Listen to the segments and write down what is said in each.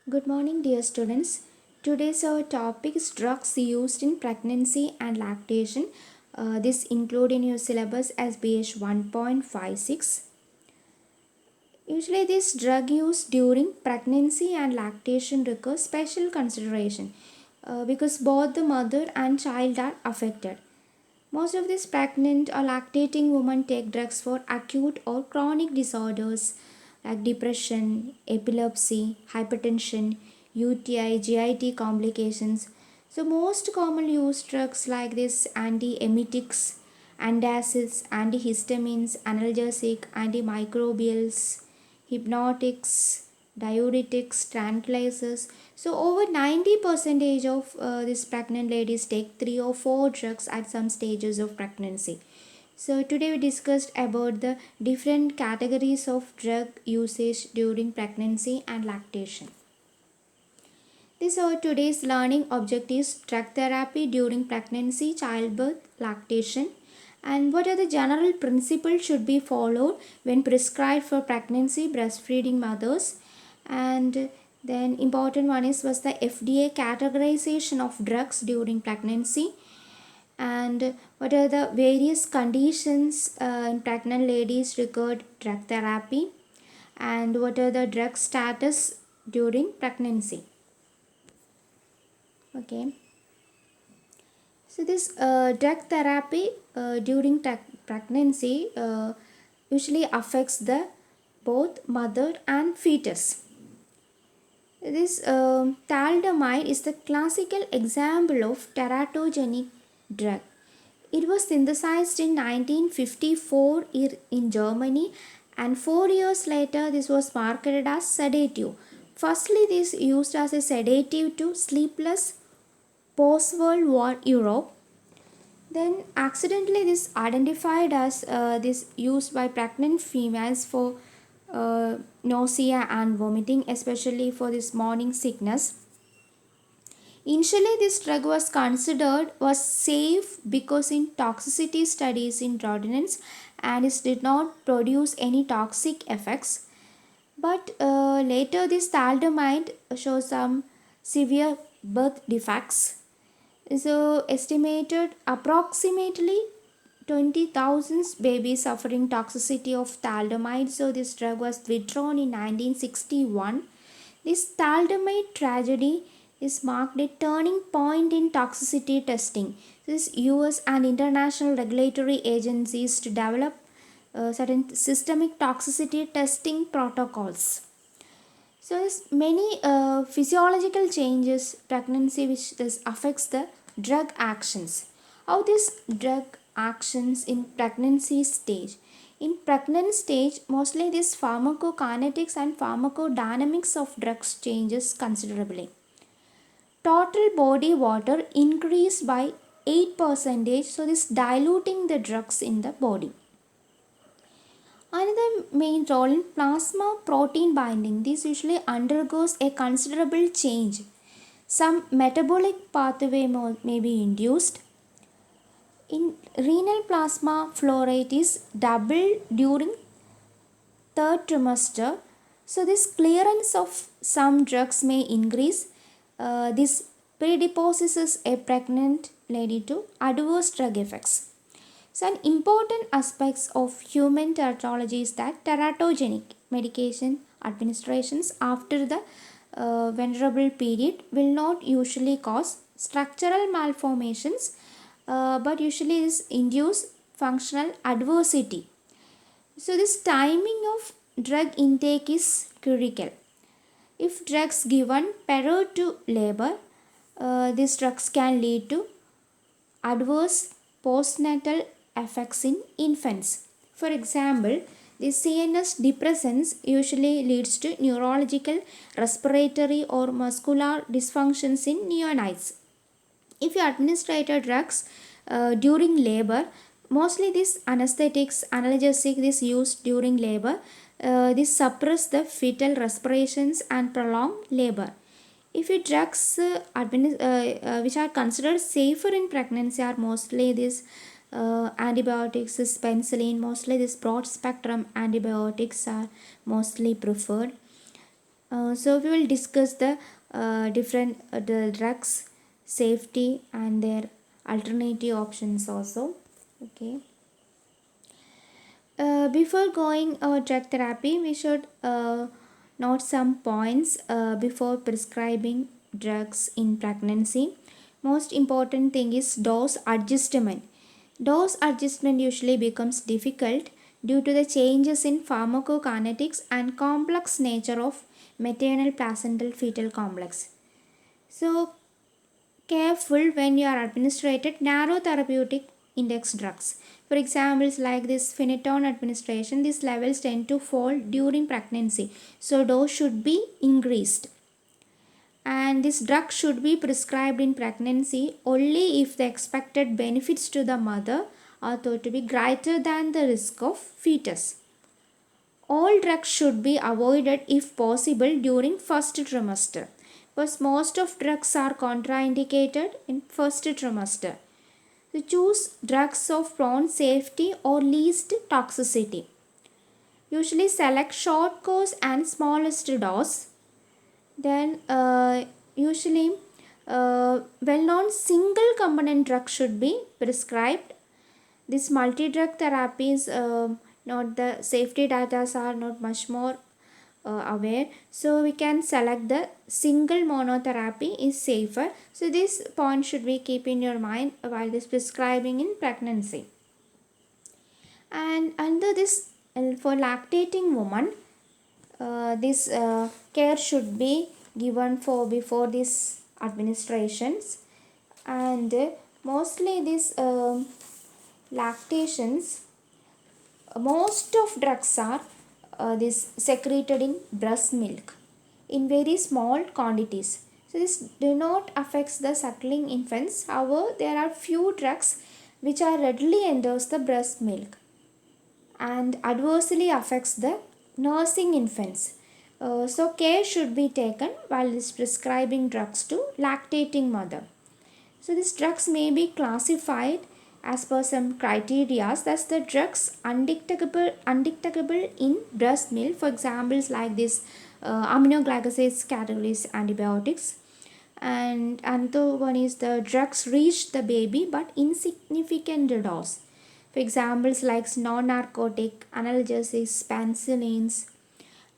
Good morning, dear students. Today's our topic is drugs used in pregnancy and lactation. This include in your syllabus as BH 1.56. Usually, this drug use during pregnancy and lactation requires special consideration because both the mother and child are affected. Most of these pregnant or lactating women take drugs for acute or chronic disorders like depression, epilepsy, hypertension, UTI, GIT complications. So most commonly used drugs like this antiemetics, antacids, antihistamines, analgesic, antimicrobials, hypnotics, diuretics, tranquilizers. So over 90 percentage of these pregnant ladies take 3 or 4 drugs at some stages of pregnancy. So today we discussed about the different categories of drug usage during pregnancy and lactation. These are today's learning objectives: drug therapy during pregnancy, childbirth, lactation, and what are the general principles should be followed when prescribed for pregnancy, breastfeeding mothers, and then important one is was the FDA categorization of drugs during pregnancy, and what are the various conditions in pregnant ladies required drug therapy, and what are the drug status during pregnancy. Okay, so this drug therapy during pregnancy usually affects the both mother and fetus. This thalidomide is the classical example of teratogenic drug. It was synthesized in 1954 in Germany, and 4 years later this was marketed as sedative. Firstly, this used as a sedative to sleepless post-World War Europe. Then accidentally this identified as this used by pregnant females for nausea and vomiting, especially for this morning sickness. Initially, this drug was considered was safe because in toxicity studies in rodents and it did not produce any toxic effects. But later, this thalidomide shows some severe birth defects. So, estimated approximately 20,000 babies suffering toxicity of thalidomide. So, this drug was withdrawn in 1961. This thalidomide tragedy is marked a turning point in toxicity testing. This US and international regulatory agencies to develop certain systemic toxicity testing protocols. So there's many physiological changes pregnancy which this affects the drug actions. How this drug actions in pregnancy stage. In pregnant stage, mostly this pharmacokinetics and pharmacodynamics of drugs changes considerably. Total body water increased by 8%, so this diluting the drugs in the body. Another main role in plasma protein binding, this usually undergoes a considerable change. Some metabolic pathway may be induced. In renal plasma flow rate is doubled during third trimester. So this clearance of some drugs may increase. This predisposes a pregnant lady to adverse drug effects. So an important aspects of human teratology is that teratogenic medication administrations after the venerable period will not usually cause structural malformations but usually is induce functional adversity. So this timing of drug intake is critical. If drugs given prior to labor, these drugs can lead to adverse postnatal effects in infants. For example, the CNS depressants usually leads to neurological, respiratory or muscular dysfunctions in neonates. If you administer drugs during labor, mostly these anesthetics, analgesic is used during labor. This suppress the fetal respirations and prolong labor. If you drugs which are considered safer in pregnancy are mostly this antibiotics, this penicillin, mostly this broad spectrum antibiotics are mostly preferred. So we will discuss the different the drugs, safety, and their alternative options also. Okay. Before going drug therapy, we should note some points before prescribing drugs in pregnancy. Most important thing is dose adjustment. Dose adjustment usually becomes difficult due to the changes in pharmacokinetics and complex nature of maternal placental fetal complex. So careful when you are administered narrow therapeutic index drugs. For examples like this phenytoin administration, these levels tend to fall during pregnancy, so dose should be increased. And this drug should be prescribed in pregnancy only if the expected benefits to the mother are thought to be greater than the risk of fetus. All drugs should be avoided if possible during first trimester, because most of drugs are contraindicated in first trimester. So choose drugs of prone safety or least toxicity. Usually select short course and smallest dose. Then usually well-known single component drug should be prescribed. This multi-drug therapies, not the safety data are not much more aware, so we can select the single monotherapy is safer. So this point should be keep in your mind while this prescribing in pregnancy. And under this, for lactating woman, this care should be given for before these administrations. And mostly these lactations, most of drugs are this secreted in breast milk in very small quantities. So this do not affects the suckling infants. However, there are few drugs which are readily enters the breast milk and adversely affects the nursing infants. So care should be taken while is prescribing drugs to lactating mother. So these drugs may be classified as per some criteria. That's the drugs undetectable in breast milk. For examples like this aminoglycosides categories antibiotics. And another one is the drugs reach the baby but insignificant dose. For examples like non-narcotic, analgesics, penicillins,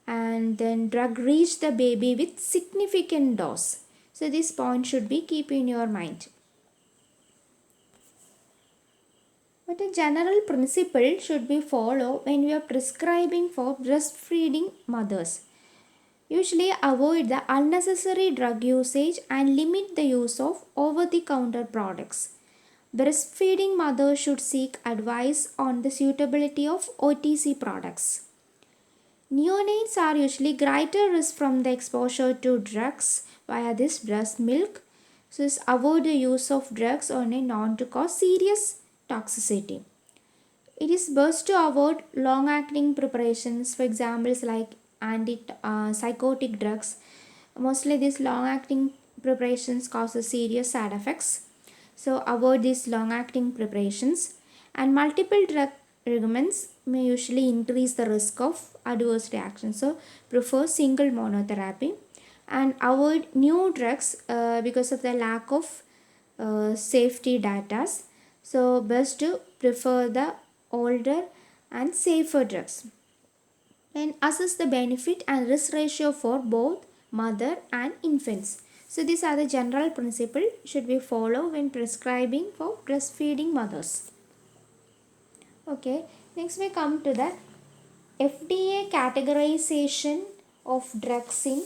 and then drug reach the baby with significant dose. So this point should be keep in your mind. But a general principle should be followed when we are prescribing for breastfeeding mothers. Usually avoid the unnecessary drug usage and limit the use of over-the-counter products. Breastfeeding mothers should seek advice on the suitability of OTC products. Neonates are usually greater risk from the exposure to drugs via this breast milk. So avoid the use of drugs on a known to cause serious toxicity. It is best to avoid long-acting preparations, for examples like psychotic drugs. Mostly these long-acting preparations causes serious side effects. So avoid these long-acting preparations. And multiple drug regimens may usually increase the risk of adverse reactions. So prefer single monotherapy and avoid new drugs because of the lack of safety data. So best to prefer the older and safer drugs and assess the benefit and risk ratio for both mother and infants. So these are the general principle should be followed when prescribing for breastfeeding mothers. Okay, next we come to the FDA categorization of drugs in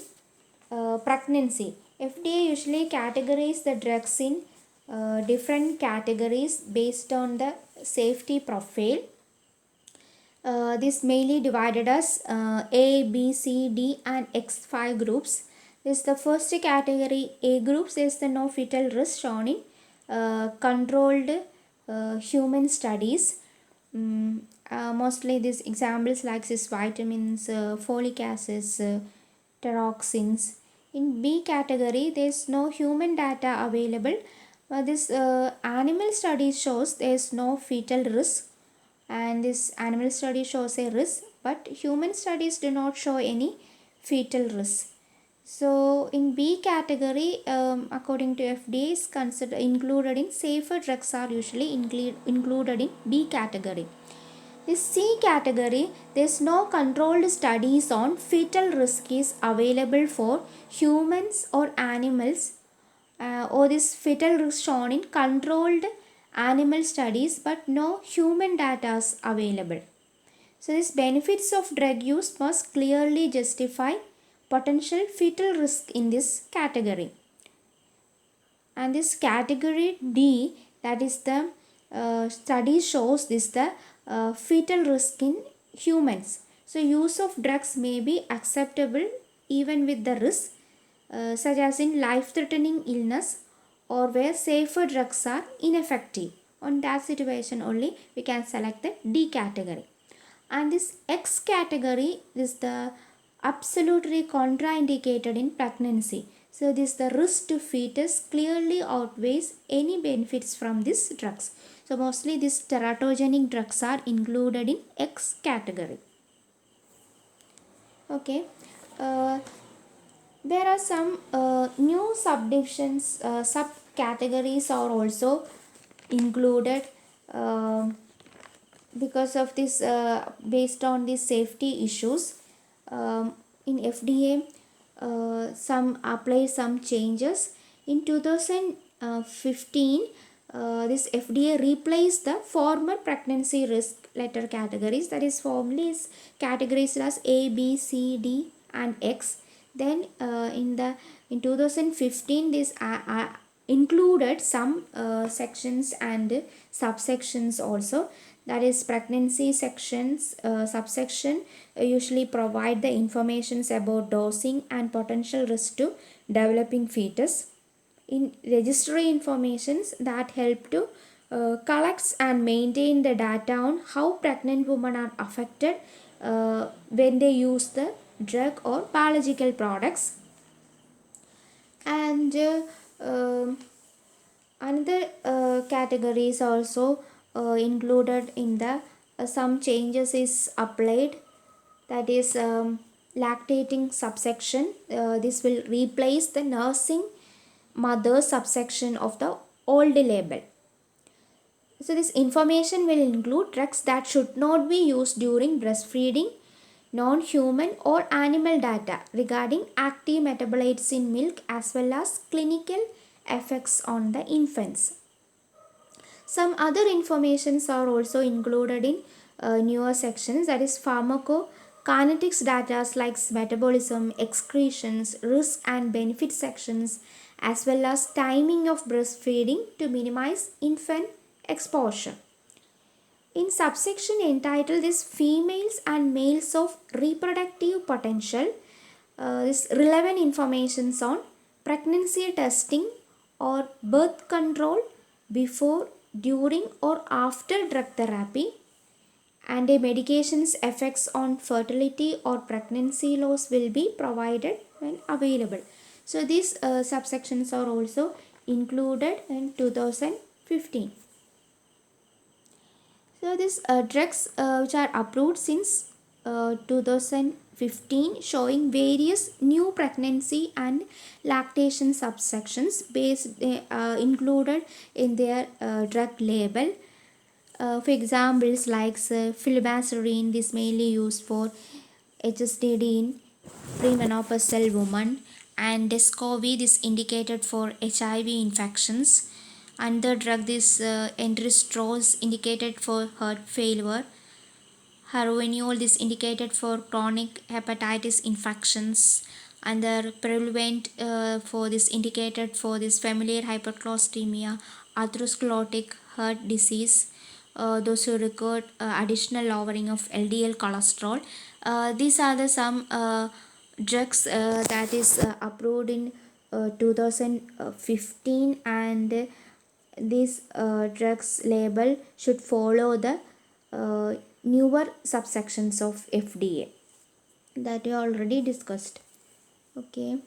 pregnancy. FDA usually categorize the drugs in different categories based on the safety profile. This mainly divided as A, B, C, D and X5 groups. This is the first category. A groups is the no fetal risk shown in controlled human studies. Mostly these examples like this vitamins, folic acids, thyroxines. In B category, there is no human data available. This animal study shows there is no fetal risk, and this animal study shows a risk, but human studies do not show any fetal risk. So in B category, according to FDA, is considered included in safer drugs are usually included in B category. This C category, there is no controlled studies on fetal risk is available for humans or animals, or this fetal risk shown in controlled animal studies, but no human data is available. So these benefits of drug use must clearly justify potential fetal risk in this category. And this category D, that is the study shows this the fetal risk in humans. So use of drugs may be acceptable even with the risk, such as in life-threatening illness or where safer drugs are ineffective. On that situation only we can select the D category. And this X category is the absolutely contraindicated in pregnancy. So this the risk to fetus clearly outweighs any benefits from these drugs. So mostly these teratogenic drugs are included in X category. Okay. Uh, there are some new subdivisions, subcategories are also included. Because of this, based on these safety issues, in FDA, some apply some changes in 2015. This FDA replaced the former pregnancy risk letter categories, that is formerly is categorized as A, B, C, D and X. Then in 2015 this included some sections and subsections also, that is pregnancy sections subsection usually provide the informations about dosing and potential risk to developing fetus. In registry informations that help to collect and maintain the data on how pregnant women are affected when they use the drug or biological products. And another categories also included in the some changes is applied, that is lactating subsection. This will replace the nursing mother subsection of the old label. So this information will include drugs that should not be used during breastfeeding, non-human or animal data regarding active metabolites in milk as well as clinical effects on the infants. Some other informations are also included in newer sections, that is pharmacokinetics data like metabolism, excretions, risk and benefit sections, as well as timing of breastfeeding to minimize infant exposure. In subsection entitled this females and males of reproductive potential, this relevant informations on pregnancy testing or birth control before, during or after drug therapy, and a medication's effects on fertility or pregnancy loss will be provided when available. So these subsections are also included in 2015. So these drugs which are approved since 2015 showing various new pregnancy and lactation subsections based included in their drug label. For examples like filbastazine, this mainly used for HSDD in premenopausal women, and Descovy, this indicated for HIV infections. Another drug is Entrestros, indicated for heart failure. Harvoniol, this indicated for chronic hepatitis infections. And the Prevalent for this indicated for this familial hypercholesterolemia, atherosclerotic heart disease, those who record additional lowering of LDL cholesterol. These are the some drugs that is approved in 2015, and this drugs label should follow the newer subsections of FDA that we already discussed. Okay.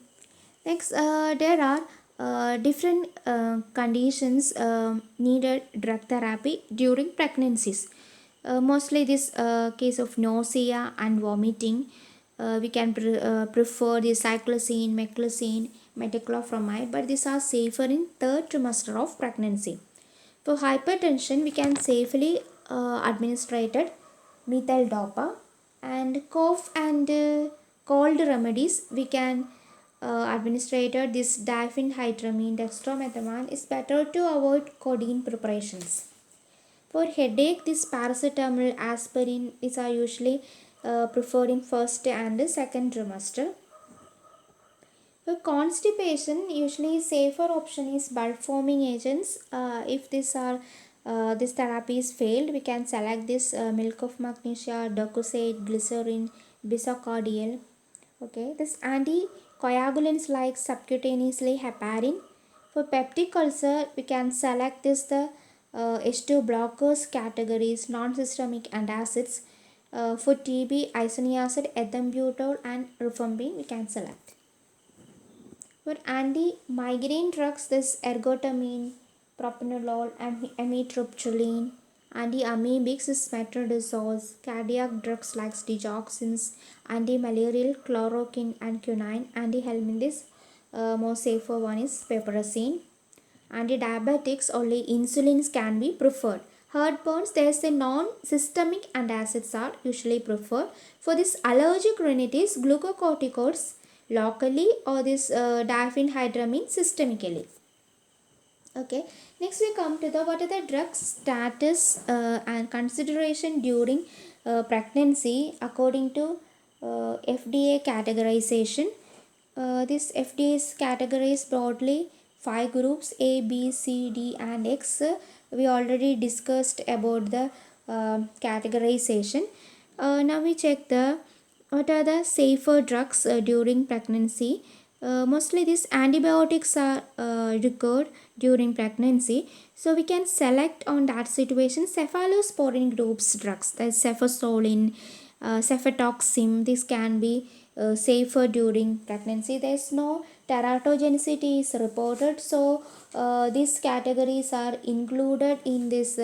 Next, there are different conditions needed drug therapy during pregnancies. Mostly this case of nausea and vomiting, we can prefer the cyclosine, meclizine, metoclopramide, but these are safer in third trimester of pregnancy. For hypertension, we can safely administrated methyl dopa, and cough and cold remedies we can administrated this diphenhydramine dextromethorphan is better to avoid codeine preparations. For headache, this paracetamol, aspirin is are usually preferred in first and second trimester. For constipation, usually safer option is bulk forming agents. If this therapy is failed, we can select this milk of magnesia, docosate, glycerin, bisocordial. Okay, this anticoagulants like subcutaneously heparin. For peptic ulcer, we can select this the H2 blockers categories, non-systemic antacids. For TB, isoniazid, ethambutol, and rifampin, we can select. For anti-migraine drugs, this ergotamine, propranolol, and amitriptyline. Anti-amoebics is metronidazole. Cardiac drugs like digoxins, anti-malarial, chloroquine, and quinine. Anti-helminthes, more safer one is piperacin. Anti-diabetics, only insulins can be preferred. Heartburns, there is a non-systemic antacids are usually preferred. For this allergic rhinitis, glucocorticoids locally or this diphenhydramine systemically. Okay, next we come to the what are the drug status and consideration during pregnancy according to FDA categorization. This FDA is categorized broadly 5 groups A, B, C, D, and X. We already discussed about the categorization. Now we check the what are the safer drugs during pregnancy. Mostly these antibiotics are required during pregnancy, so we can select on that situation cephalosporin groups drugs, that's cefazolin, cefotoxim. This can be safer during pregnancy. There is no teratogenicity is reported, so these categories are included in this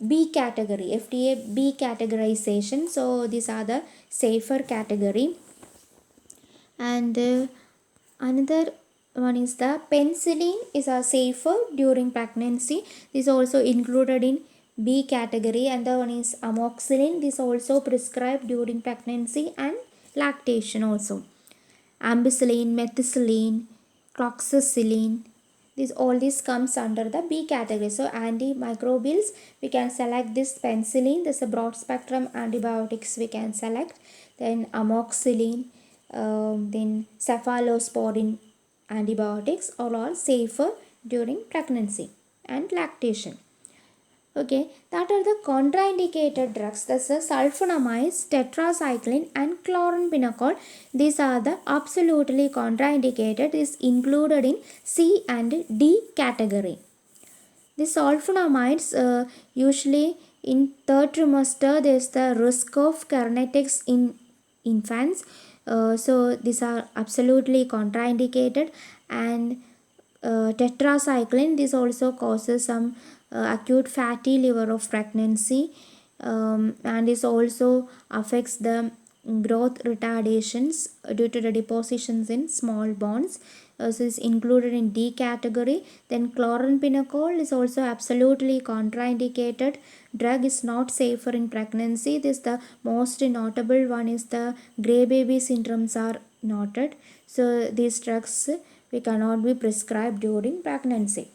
B category, FDA B categorization. So these are the safer category. And another one is the penicillin is a safer during pregnancy. This also included in B category. And the one is amoxicillin. This also prescribed during pregnancy and lactation also. Ampicillin, methicillin, cloxacillin, all this comes under the B category. So antimicrobials, we can select this penicillin. This is a broad spectrum antibiotics we can select. Then amoxicillin, then cephalosporin antibiotics are all safer during pregnancy and lactation. Okay, that are the contraindicated drugs. That's the sulfonamides, tetracycline, and chloramphenicol. These are the absolutely contraindicated. Is included in C and D category. The sulfonamides usually in third trimester there is the risk of keratitis in infants. So these are absolutely contraindicated. And tetracycline, this also causes some acute fatty liver of pregnancy, and this also affects the growth retardations due to the depositions in small bones. So is included in D category. Then chloramphenicol is also absolutely contraindicated. Drug is not safer in pregnancy. This the most notable one is the gray baby syndromes are noted. So these drugs we cannot be prescribed during pregnancy.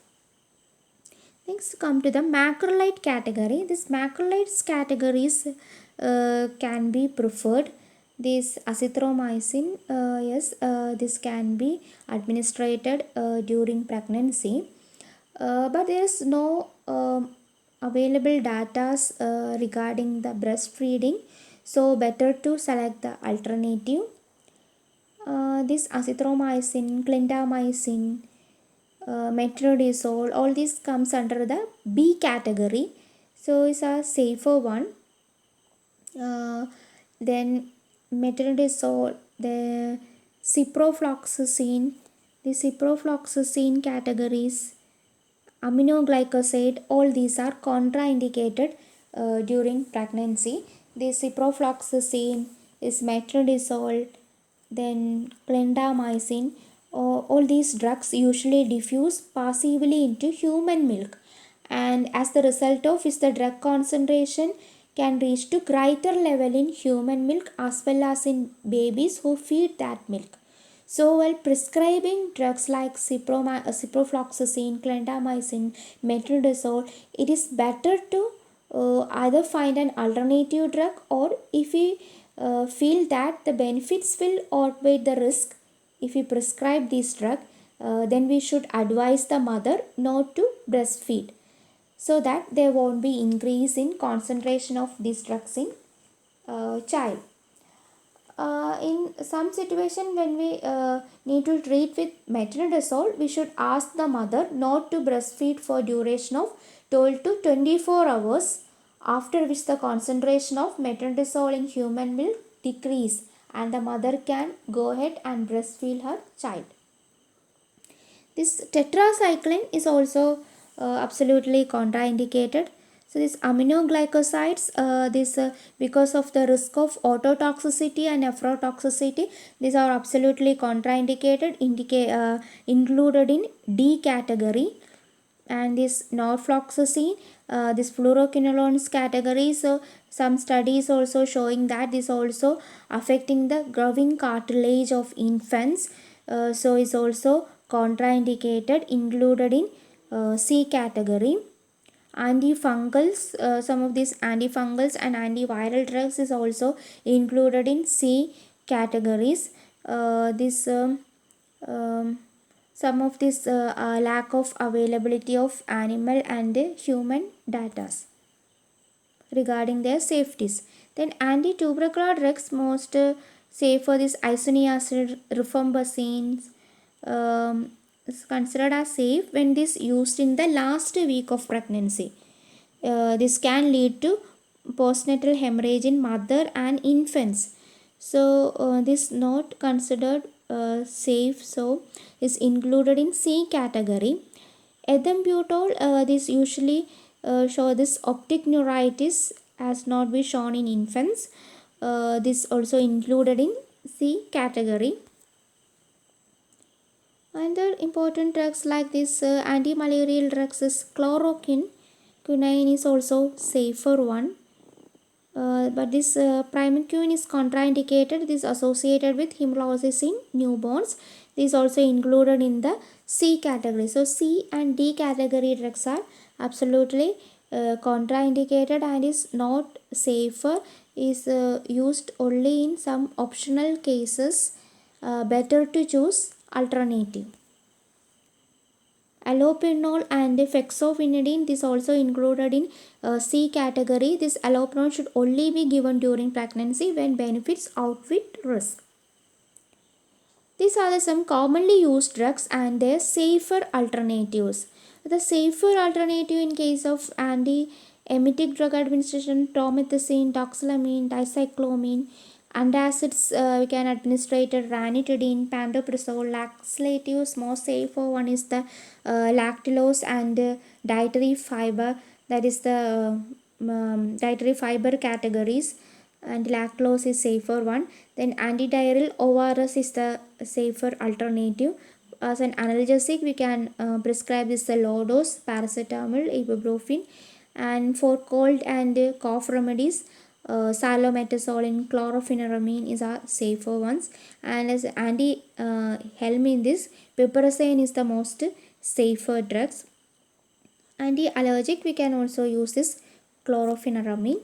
Next come to the macrolide category. This macrolides categories can be preferred. This azithromycin, yes, this can be administered during pregnancy, but there is no available data regarding the breastfeeding, so better to select the alternative. This azithromycin, clindamycin, metronidazole, all this comes under the B category, so it's a safer one. Then metronidazole, the ciprofloxacin, the ciprofloxacin categories, aminoglycoside, all these are contraindicated during pregnancy. The ciprofloxacin, is metronidazole, then clindamycin. All these drugs usually diffuse passively into human milk, and as the result of is the drug concentration can reach to greater level in human milk as well as in babies who feed that milk. So while prescribing drugs like ciprofloxacin, clindamycin, metronidazole, it is better to either find an alternative drug, or if we feel that the benefits will outweigh the risk, if we prescribe this drug, then we should advise the mother not to breastfeed, so that there won't be increase in concentration of these drugs in child. In some situation when we need to treat with metronidazole, we should ask the mother not to breastfeed for duration of 12 to 24 hours, after which the concentration of metronidazole in human milk decrease and the mother can go ahead and breastfeed her child. This tetracycline is also absolutely contraindicated. So these aminoglycosides, because of the risk of ototoxicity and nephrotoxicity, these are absolutely contraindicated, included in D category. And this norfloxacin, this fluoroquinolones category. So some studies also showing that this also affecting the growing cartilage of infants. So is also contraindicated, included in C category. Antifungals, some of these antifungals and antiviral drugs is also included in C categories. This some of this lack of availability of animal and human data regarding their safeties. Then anti-tubercular drugs most safe for this isoniazid rifampicin is considered as safe when this used in the last week of pregnancy. This can lead to postnatal hemorrhage in mother and infants. So this not considered safe, so is included in C category. Ethambutol, this usually show this optic neuritis as not be shown in infants. This also included in C category. Other important drugs like this anti-malarial drugs is chloroquine. Quinine is also safer one. But this primaquine is contraindicated. This is associated with hemolysis in newborns. This is also included in the C category. So C and D category drugs are absolutely contraindicated and is not safer. Is used only in some optional cases. Better to choose alternative. Allopurinol and fexofenadine, this also included in C category. This allopurinol should only be given during pregnancy when benefits outweigh risk. These are some commonly used drugs and their safer alternatives. The safer alternative in case of anti-emetic drug administration, promethazine, doxylamine, dicyclomine. Antacids we can administer ranitidine, pantoprazole. Laxatives most safer one is the lactulose and dietary fiber, that is the dietary fiber categories, and lactulose is safer one. Then antidiarrheal ORS is the safer alternative. As an analgesic we can prescribe this the low dose paracetamol, ibuprofen. And for cold and cough remedies, salmeterol, chlorpheniramine is our safer ones. And as anti-helminth, this piperacillin is the most safer drugs. Anti-allergic we can also use this chlorpheniramine.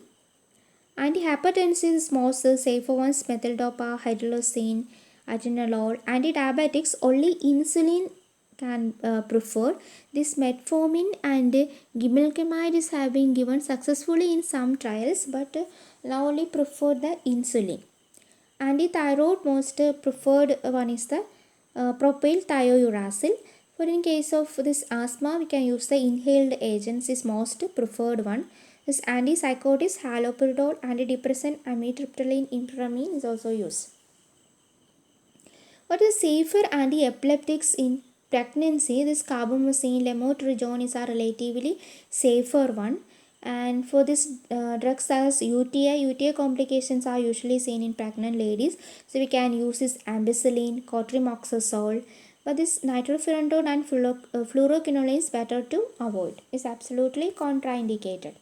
Antihypertensive is most safer ones, methyldopa, hydrolysine, atenolol. Anti-diabetics only insulin can prefer. This metformin and gimmelkamide have been given successfully in some trials, but now only prefer the insulin. Anti-thyroid most preferred one is the propyl thiouracil. For in case of this asthma, we can use the inhaled agents is most preferred one. This antipsychotic is haloperidol, antidepressant amitriptyline, imipramine is also used. What is safer anti-epileptics in pregnancy? This carbamazine, lamotrigine is a relatively safer one. And for this drugs as UTI complications are usually seen in pregnant ladies. So we can use this ampicillin, cotrimoxazole, but this nitrofurantoin and fluoroquinolone is better to avoid. It's absolutely contraindicated.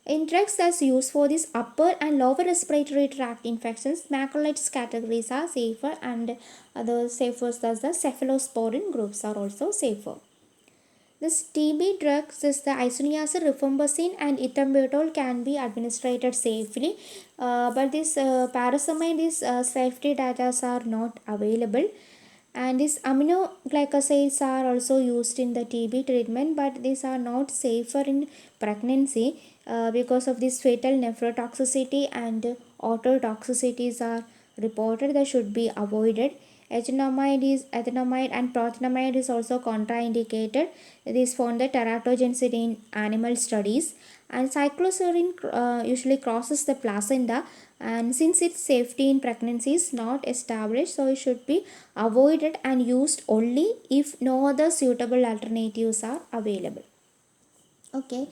In drugs that's used for this upper and lower respiratory tract infections, macrolides categories are safer, and other safer as the cephalosporin groups are also safer. This TB drugs is the isoniazid, rifampicin and ethambutol can be administered safely, but this parasamide is safety data are not available. And these aminoglycosides are also used in the TB treatment, but these are not safer in pregnancy because of this fatal nephrotoxicity and ototoxicities are reported that should be avoided. Ethanamide and prothionamide is also contraindicated. It is found the teratogenicity in animal studies. And cycloserine usually crosses the placenta, and since its safety in pregnancy is not established, so it should be avoided and used only if no other suitable alternatives are available. Okay,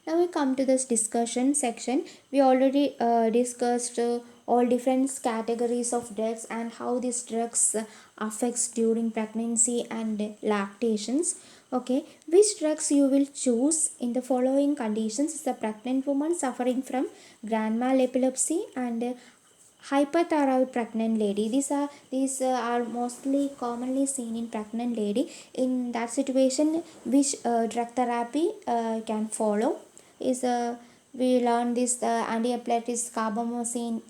now we come to this discussion section. We already discussed all different categories of drugs and how these drugs affects during pregnancy and lactations. Okay, which drugs you will choose in the following conditions? Is the pregnant woman suffering from grand mal epilepsy and hyperthyroid pregnant lady. These are mostly commonly seen in pregnant lady. In that situation, which drug therapy can follow is we learn this antiepileptics carbamazepine,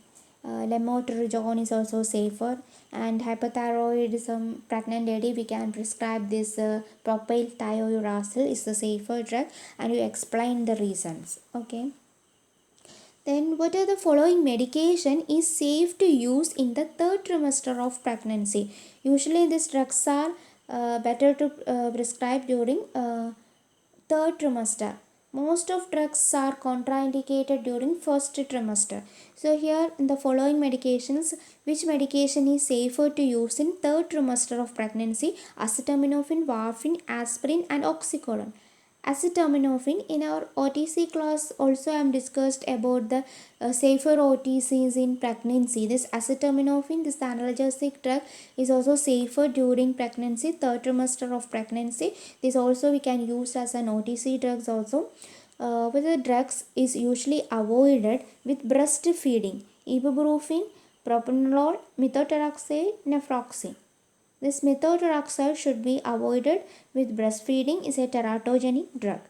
lamotrigine is also safer, and hyperthyroidism pregnant lady we can prescribe this propyl thiouracil is the safer drug, and you explain the reasons. Okay, then what are the following medication is safe to use in the third trimester of pregnancy? Usually these drugs are better to prescribe during third trimester. Most of drugs are contraindicated during first trimester. So here in the following medications, which medication is safer to use in third trimester of pregnancy? Acetaminophen, warfarin, aspirin and oxycodone. Acetaminophen in our OTC class also I am discussed about the safer OTCs in pregnancy. This acetaminophen, this analgesic drug is also safer during pregnancy, third trimester of pregnancy. This also we can use as an OTC drugs also. With the drugs is usually avoided with breastfeeding. Ibuprofen, propranolol, methotrexate, naproxen. This methotrexate should be avoided with breastfeeding is a teratogenic drug.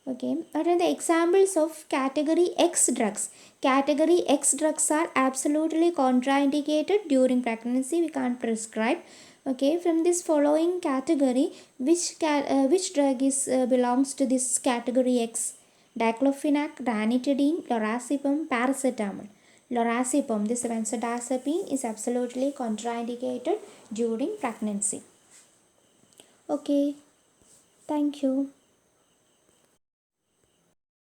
Okay, what are the examples of category X drugs? Category X drugs are absolutely contraindicated during pregnancy. We can't prescribe. Okay, from this following category, which drug is belongs to this category X? Diclofenac, ranitidine, lorazepam, paracetamol. Lorazepam, this benzodiazepine is absolutely contraindicated during pregnancy. Okay, thank you.